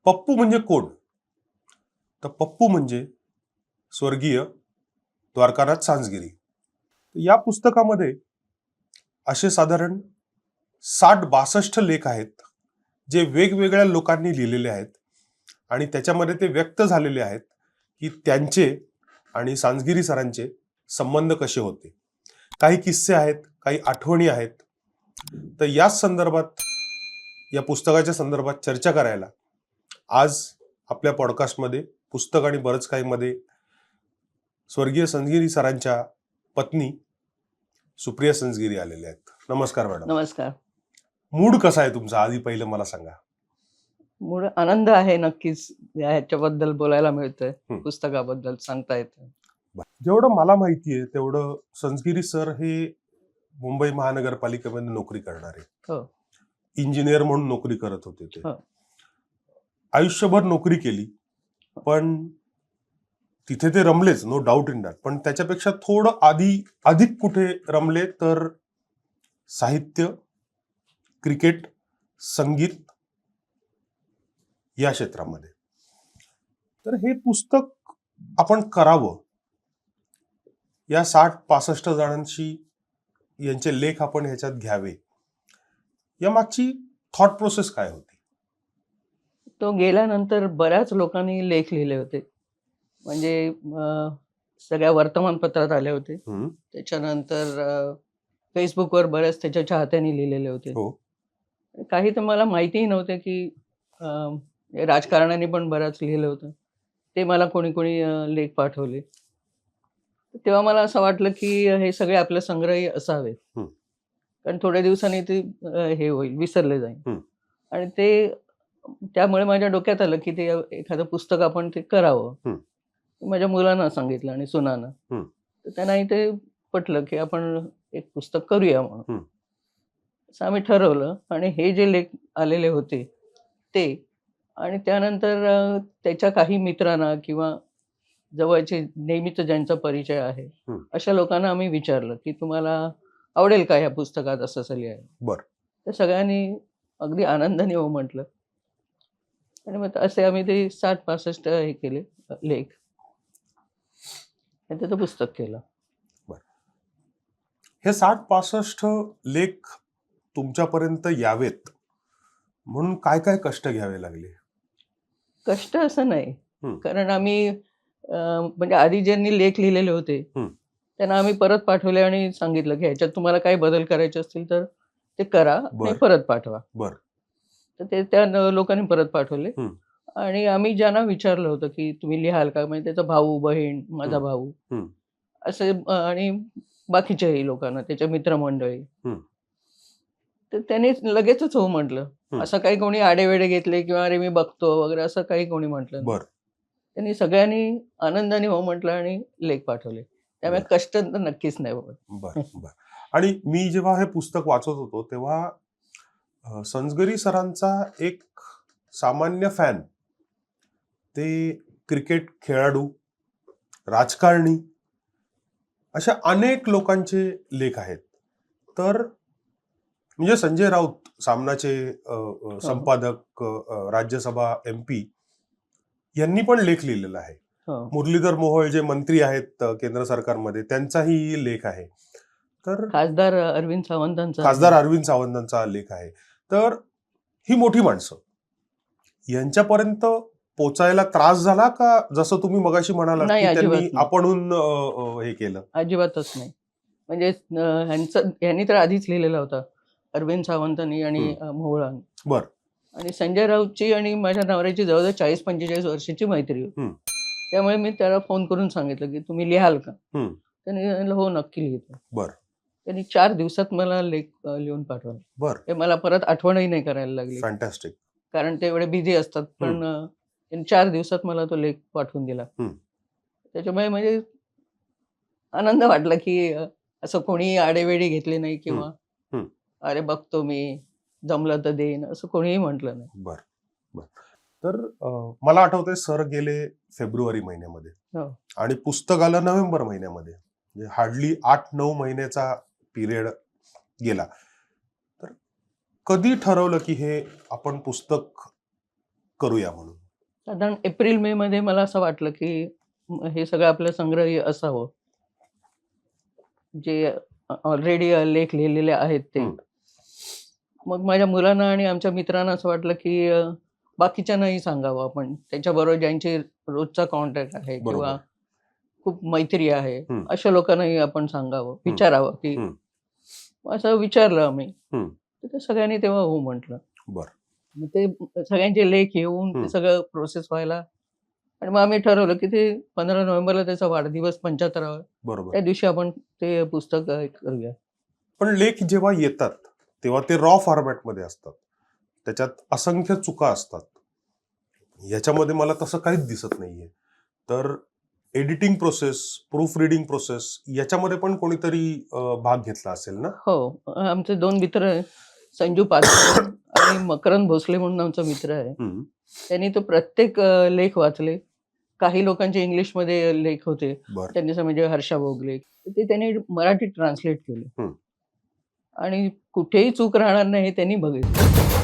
पप्पू म्हणजे कोण? तर पप्पू म्हणजे स्वर्गीय द्वारकानाथ सांजगिरी. या पुस्तकामध्ये असे साधारण 60-62 लेख आहेत जे वेगवेगळ्या लोकांनी लिहिलेले आहेत आणि त्याच्यामध्ये ते व्यक्त झालेले आहेत की त्यांचे आणि सांजगिरी सरांचे संबंध कसे होते. काही किस्से आहेत, काही आठवणी आहेत. तर याच संदर्भात, या पुस्तकाच्या संदर्भात चर्चा करायला आज आपल्या पॉडकास्टमध्ये पुस्तक आणि बरंच काही मध्ये स्वर्गीय सांजगिरी सरांच्या पत्नी सुप्रिया सांजगिरी आलेल्या आहेत. नमस्कार मॅडम. नमस्कार. मूड कसा आहे तुमचा, आधी पहिलं मला सांगा. मूड आनंद आहे नक्कीच, ह्याच्याबद्दल बोलायला मिळतंय, पुस्तकाबद्दल सांगता येतं. जेवढं मला माहिती आहे तेवढं सांजगिरी सर हे मुंबई महानगरपालिकेमध्ये नोकरी करणारे, इंजिनियर म्हणून नोकरी करत होते. ते आयुष्यभर नोकरी केली, पण तिथे ते रमलेच, नो डाऊट इन दॅट. पण त्याच्यापेक्षा थोडं अधिक कुठे रमले तर साहित्य, क्रिकेट, संगीत या क्षेत्रामध्ये. तर हे पुस्तक आपण करावं, या 60-65 जणांशी यांचे लेख आपण ह्याच्यात घ्यावे, या मागची थॉट प्रोसेस काय होती? तो गेल्यानंतर बऱ्याच लोकांनी लेख लिहिले होते. म्हणजे सगळ्या वर्तमानपत्रात आले होते. त्याच्यानंतर फेसबुकवर बऱ्याच त्याच्या चाहत्यांनी लिहिलेले होते. काही तर मला माहितीही नव्हते की राजकारण्यांनी पण बऱ्याच लिहिलं होतं. ते मला कोणी कोणी लेख पाठवले. तेव्हा मला असं वाटलं की हे सगळे आपले संग्रही असावेत, कारण थोड्या दिवसांनी ते हे होईल, विसरले जाईल. आणि त्यामुळे माझ्या डोक्यात आलं की ते एखादं पुस्तक आपण ते करावं. माझ्या मुलांना सांगितलं आणि सुनांना. तर त्यांनाही ते पटलं की आपण एक पुस्तक करूया म्हणून. असं आम्ही ठरवलं आणि हे जे लेख आलेले होते ते, आणि त्यानंतर त्याच्या काही मित्रांना किंवा जवळचे नेहमीच ज्यांचा परिचय आहे अशा लोकांना आम्ही विचारलं की तुम्हाला आवडेल का या पुस्तकात असं लिहायला. तर सगळ्यांनी अगदी आनंदाने हो म्हटलं. आणि मग असे आम्ही ते 60-65 हे केले लेख आणि त्याचं पुस्तक केलं. हे 60-65 लेख तुमच्यापर्यंत यावेत म्हणून काय काय कष्ट घ्यावे लागले? कष्ट असं नाही, कारण आम्ही म्हणजे आधी ज्यांनी लेख लिहिलेले होते त्यांना आम्ही परत पाठवले आणि सांगितलं की ह्याच्यात तुम्हाला काही बदल करायचे असतील तर ते करा आणि परत पाठवा. तर ते त्या लोकांनी परत पाठवले. आणि आम्ही ज्यांना विचारलं होतं की तुम्ही लिहाल का, म्हणजे त्याचा भाऊ, बहीण, माझा भाऊ असे आणि बाकीच्याही लोकांना, त्याच्या मित्रमंडळी, तर त्यांनी लगेचच हो म्हटलं. असं काही कोणी आडेवेडे घेतले किंवा अरे मी बघतो वगैरे असं काही कोणी म्हटलं नाही. त्यांनी सगळ्यांनी आनंदाने हो म्हटलं आणि लेख पाठवले. त्यामुळे कष्ट तर नक्कीच नाही बाबा. आणि मी जेव्हा हे पुस्तक वाचत होतो तेव्हा सांजगिरी सरांचा एक सामान्य फॅन ते क्रिकेट खेळाडू, राजकारणी, अशा अनेक लोकांचे लेख आहेत. तर म्हणजे संजय राऊत, सामनाचे संपादक, राज्यसभा MP, यांनी पण लेख लिहिलेला आहे. मुरलीधर मोहोळ जे मंत्री आहेत केंद्र सरकारमध्ये, त्यांचाही लेख आहे. तर खासदार अरविंद सावंतांचा लेख आहे. तर ही मोठी माणसं, यांच्यापर्यंत पोचायला त्रास झाला का, जसं तुम्ही मगाशी म्हणालात की त्यांनी आपणहून हे केलं? अजिबातच नाही. म्हणजे ह्यांनी तर आधीच लिहिलेला होता, अरविंद सावंतांनी आणि मोहोळांनी. आणि संजय राऊतची आणि माझ्या नवऱ्याची जवळजवळ 40-45 वर्षाची मैत्री होती. त्यामुळे मी त्याला फोन करून सांगितलं की तुम्ही लिहाल का? त्यांनी हो नक्की लिहितो. त्यांनी 4 दिवसात मला लेख लिहून पाठवला. ते मला परत आठवणही नाही करायला लागली. फॅन्टॅस्टिक. कारण ते एवढे बिझी असतात, पण त्यांनी 4 दिवसात मला तो लेख पाठवून दिला. त्याच्यामुळे म्हणजे आनंद वाटला की असं कोणी आडेवेडी घेतली नाही किंवा अरे बघतो मी, जमलं तर देईन, असं कोणीही म्हटलं नाही. तर मला आठवतंय सर गेले फेब्रुवारी महिन्यामध्ये आणि पुस्तक आलं नोव्हेंबर महिन्यामध्ये. म्हणजे हार्डली 8-9 महिन्याचा पिरियड गेला. तर कधी ठरवलं की हे आपण पुस्तक करूया म्हणून? साधारण एप्रिल मे मध्ये मला असं वाटलं की हे सगळं आपलं संग्रही असावं, जे ऑलरेडी लेख लिहिलेले आहेत ते. हं. मग माझ्या मुलांना आणि आमच्या मित्रांना असं वाटलं की बाकीच्यांनाही सांगावं आपण, त्यांच्याबरोबर ज्यांची रोजचा कॉन्टॅक्ट आहे बरोबर. किंवा खूप मैत्री आहे, हं. अशा लोकांनाही आपण सांगावं, विचारावं की हं. असं विचारलं आम्ही. हं. तर ते सगळ्यांनी तेव्हा हो म्हटलं. बरं. मग ते सगळ्यांचे लेख येऊन हं. ते सगळं प्रोसेस व्हायला आणि मग आम्ही ठरवलं की ते 15 नोव्हेंबरला त्याचा वाढदिवस 75वा, बरोबर. त्या दिवशी आपण ते पुस्तक करूया. पण लेख जेव्हा येतात तेव्हा ते रॉ फॉर्मॅटमध्ये असतात, त्याच्यात असंख्य चुका असतात. याच्यामध्ये मला तसं काहीच दिसत नाहीये. तर editing process, proof reading process याच्यामध्ये पण कोणीतरी भाग घेतला असेल ना? हो, आमचे 2 मित्र आहे, संजू पाचपुते आणि मकरंद भोसले म्हणून आमचा मित्र आहे. हं. त्यांनी तो प्रत्येक लेख वाचले. काही लोकांचे इंग्लिशमध्ये लेख होते. बरं. त्यांनी म्हणजे हर्षा भोगले. तर ते त्यांनी मराठीत ट्रान्सलेट केले. हं. आणि कुठेही चूक राहणार नाही हे त्यांनी बघितलं.